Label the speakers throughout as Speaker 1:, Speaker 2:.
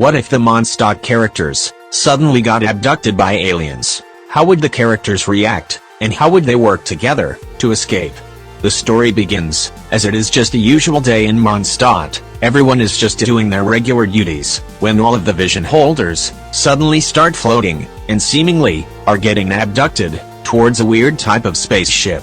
Speaker 1: What if the Mondstadt characters suddenly got abducted by aliens? How would the characters react, and how would they work together to escape? The story begins, as it is just a usual day in Mondstadt. Everyone is just doing their regular duties, when all of the vision holders suddenly start floating, and seemingly are getting abducted towards a weird type of spaceship.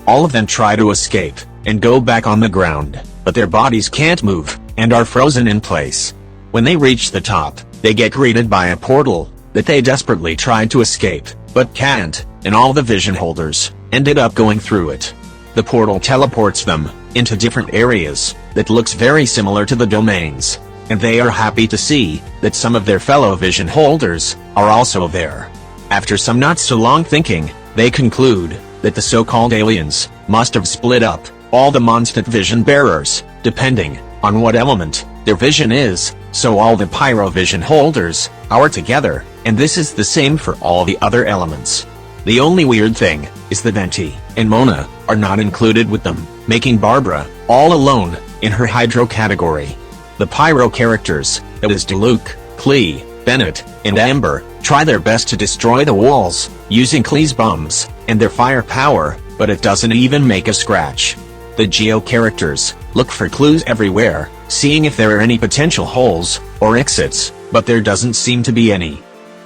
Speaker 1: All of them try to escape and go back on the ground, but their bodies can't move and are frozen in place. When they reach the top, they get greeted by a portal that they desperately tried to escape, but can't, and all the vision holders ended up going through it. The portal teleports them into different areas that looks very similar to the domains, and they are happy to see that some of their fellow vision holders are also there. After some not so long thinking, they conclude that the so-called aliens must have split up all the Mondstadt vision bearers, depending on what element their vision is, so all the pyro vision holders are together, and this is the same for all the other elements. The only weird thing is that Venti and Mona are not included with them, making Barbara all alone in her hydro category. The pyro characters, that is Luke, Klee, Bennett, and Amber, try their best to destroy the walls using Klee's bombs and their firepower, but it doesn't even make a scratch. The Geo characters look for clues everywhere, seeing if there are any potential holes or exits, but there doesn't seem to be any.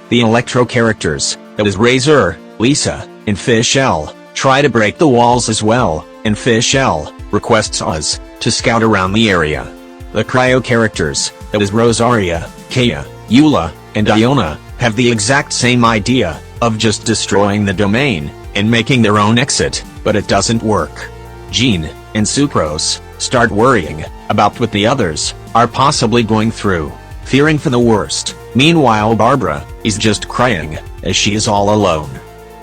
Speaker 1: The Electro characters, that is Razor, Lisa, and Fischl, try to break the walls as well, and Fischl requests us to scout around the area. The Cryo characters, that is Rosaria, Kaya, Eula, and Iona, have the exact same idea of just destroying the domain and making their own exit, but it doesn't work. Jean and Sucrose start worrying about what the others are possibly going through, fearing for the worst. Meanwhile, Barbara is just crying as she is all alone.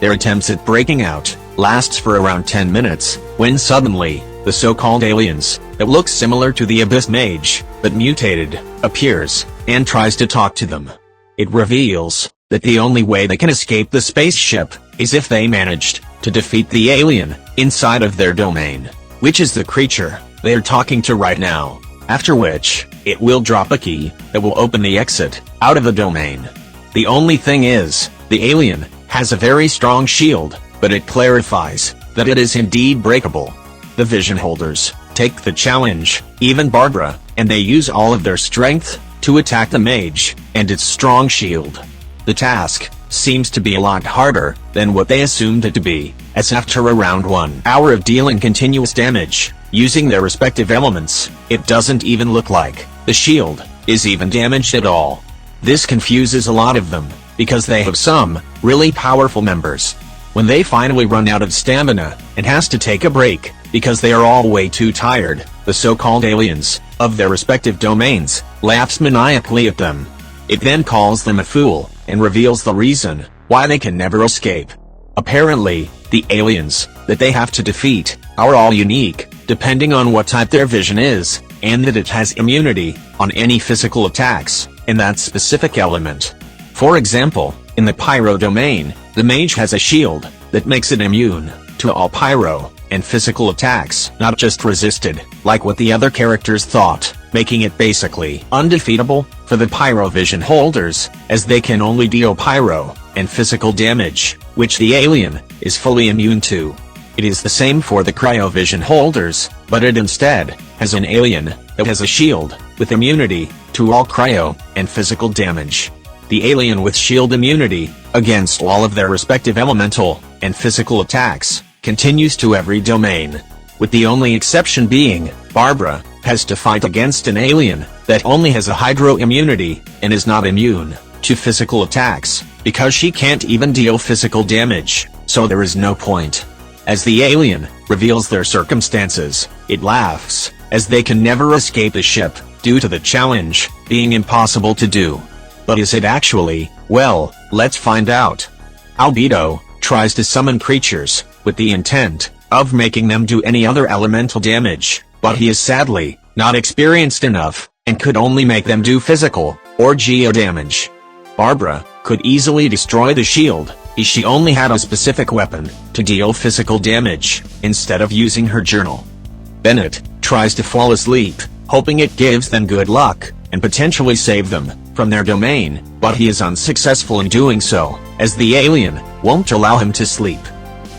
Speaker 1: Their attempts at breaking out lasts for around 10 minutes, when suddenly, the so-called aliens, that looks similar to the Abyss Mage, but mutated, appears, and tries to talk to them. It reveals that the only way they can escape the spaceship is if they managed to defeat the alien inside of their domain, which is the creature they are talking to right now, after which, it will drop a key that will open the exit out of the domain. The only thing is, the alien has a very strong shield, but it clarifies that it is indeed breakable. The vision holders take the challenge, even Barbara, and they use all of their strength to attack the mage and its strong shield. The task seems to be a lot harder than what they assumed it to be, as after around 1 hour of dealing continuous damage using their respective elements, it doesn't even look like the shield is even damaged at all. This confuses a lot of them, because they have some really powerful members. When they finally run out of stamina and has to take a break because they are all way too tired, the so-called aliens of their respective domains laughs maniacally at them. It then calls them a fool and reveals the reason why they can never escape. Apparently, the aliens that they have to defeat are all unique, depending on what type their vision is, and that it has immunity on any physical attacks in that specific element. For example, in the pyro domain, the mage has a shield that makes it immune to all pyro and physical attacks, not just resisted, like what the other characters thought, making it basically undefeatable for the pyro vision holders, as they can only deal pyro and physical damage, which the alien is fully immune to. It is the same for the cryo vision holders, but it instead has an alien that has a shield with immunity to all cryo and physical damage. The alien with shield immunity against all of their respective elemental and physical attacks continues to every domain, with the only exception being Barbara has to fight against an alien that only has a hydro immunity and is not immune to physical attacks, because she can't even deal physical damage, so there is no point. As the alien reveals their circumstances, it laughs, as they can never escape the ship due to the challenge being impossible to do. But is it actually? Well, let's find out. Albedo tries to summon creatures with the intent of making them do any other elemental damage, but he is sadly not experienced enough and could only make them do physical or geo damage. Barbara could easily destroy the shield, as she only had a specific weapon to deal physical damage instead of using her journal. Bennett tries to fall asleep, hoping it gives them good luck, and potentially save them from their domain, but he is unsuccessful in doing so, as the alien won't allow him to sleep.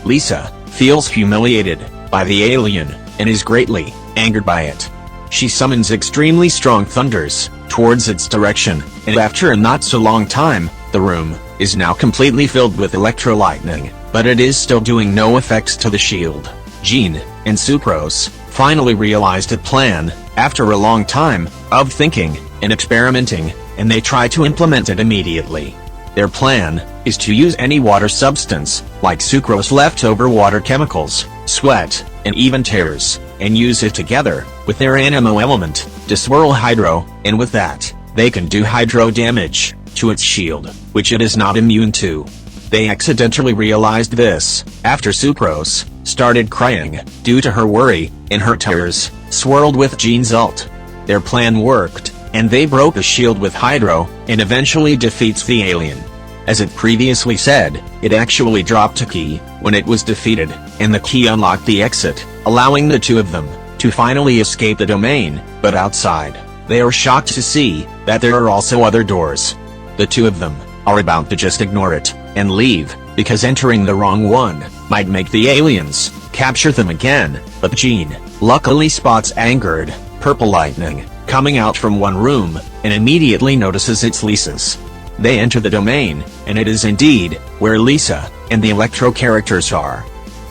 Speaker 1: Lisa feels humiliated by the alien and is greatly angered by it. She summons extremely strong thunders towards its direction, and after a not so long time, the room is now completely filled with electro-lightning, but it is still doing no effects to the shield. Jean and Sucrose finally realized a plan after a long time of thinking and experimenting, and they try to implement it immediately. Their plan is to use any water substance, like Sucrose leftover water chemicals, sweat, and even tears, and use it together with their animo element to swirl hydro, and with that, they can do hydro damage to its shield, which it is not immune to. They accidentally realized this after Sucrose started crying due to her worry, and her tears swirled with Jean's ult. Their plan worked, and they broke the shield with hydro, and eventually defeats the alien. As it previously said, it actually dropped a key when it was defeated, and the key unlocked the exit, allowing the two of them to finally escape the domain, but outside, they are shocked to see that there are also other doors. The two of them are about to just ignore it and leave, because entering the wrong one might make the aliens capture them again, but Jean luckily spots angered purple lightning coming out from one room, and immediately notices it's Lisa's. They enter the domain, and it is indeed where Lisa and the Electro characters are.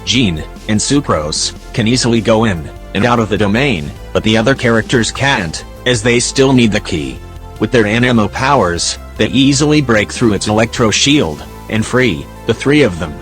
Speaker 1: Jean and Sucrose can easily go in and out of the domain, but the other characters can't, as they still need the key. With their animo powers, they easily break through its Electro shield and free the three of them.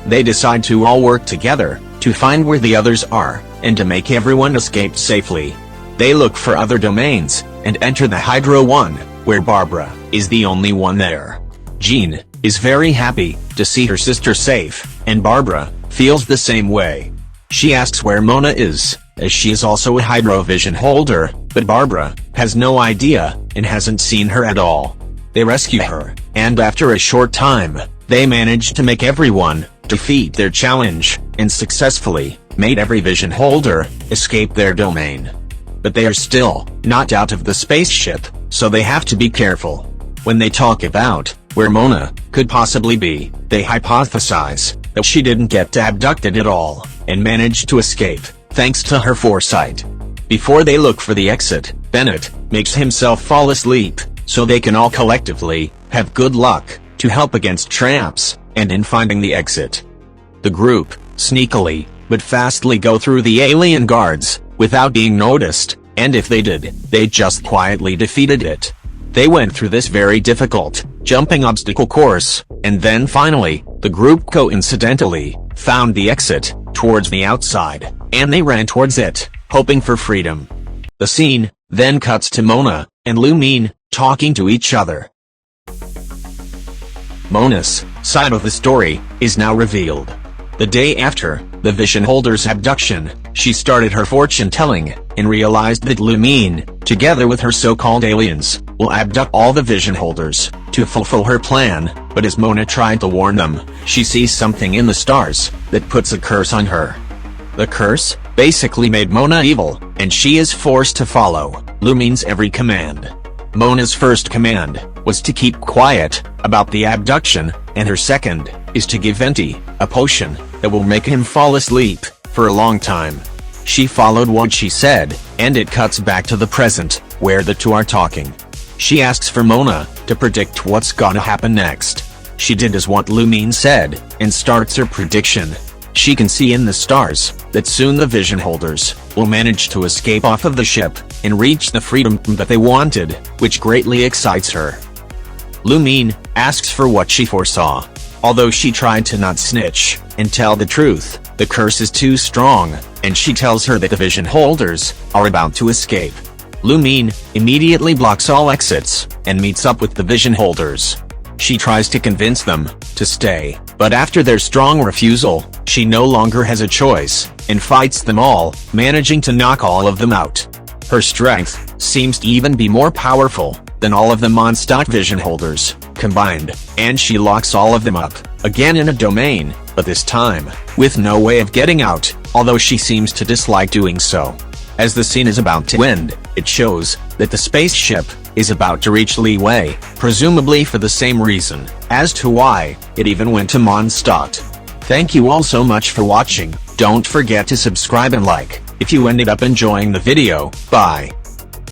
Speaker 1: They decide to all work together to find where the others are, and to make everyone escape safely. They look for other domains, and enter the Hydro one, where Barbara is the only one there. Jean is very happy to see her sister safe, and Barbara feels the same way. She asks where Mona is, as she is also a Hydro vision holder, but Barbara has no idea, and hasn't seen her at all. They rescue her, and after a short time, they manage to make everyone defeat their challenge, and successfully made every vision holder escape their domain. But they are still not out of the spaceship, so they have to be careful. When they talk about where Mona could possibly be, they hypothesize that she didn't get abducted at all, and managed to escape, thanks to her foresight. Before they look for the exit, Bennett makes himself fall asleep, so they can all collectively have good luck to help against traps, and in finding the exit. The group sneakily but fastly go through the alien guards without being noticed, and if they did, they just quietly defeated it. They went through this very difficult jumping obstacle course, and then finally, the group coincidentally found the exit towards the outside, and they ran towards it, hoping for freedom. The scene then cuts to Mona and Lumine talking to each other. Mona's side of the story is now revealed. The day after the vision holder's abduction, she started her fortune-telling, and realized that Lumine, together with her so-called aliens, will abduct all the vision holders to fulfill her plan, but as Mona tried to warn them, she sees something in the stars that puts a curse on her. The curse basically made Mona evil, and she is forced to follow Lumine's every command. Mona's first command was to keep quiet about the abduction, and her second is to give Venti a potion that will make him fall asleep for a long time. She followed what she said, and it cuts back to the present, where the two are talking. She asks for Mona to predict what's gonna happen next. She did as what Lumine said, and starts her prediction. She can see in the stars that soon the vision holders will manage to escape off of the ship and reach the freedom that they wanted, which greatly excites her. Lumine asks for what she foresaw. Although she tried to not snitch and tell the truth, the curse is too strong, and she tells her that the vision holders are about to escape. Lumine immediately blocks all exits and meets up with the vision holders. She tries to convince them to stay, but after their strong refusal, she no longer has a choice, and fights them all, managing to knock all of them out. Her strength seems to even be more powerful than all of the Mondstadt vision holders combined, and she locks all of them up, again in a domain, but this time, with no way of getting out, although she seems to dislike doing so. As the scene is about to end, it shows that the spaceship is about to reach Li Wei, presumably for the same reason as to why it even went to Mondstadt. Thank you all so much for watching. Don't forget to subscribe and like if you ended up enjoying the video. Bye.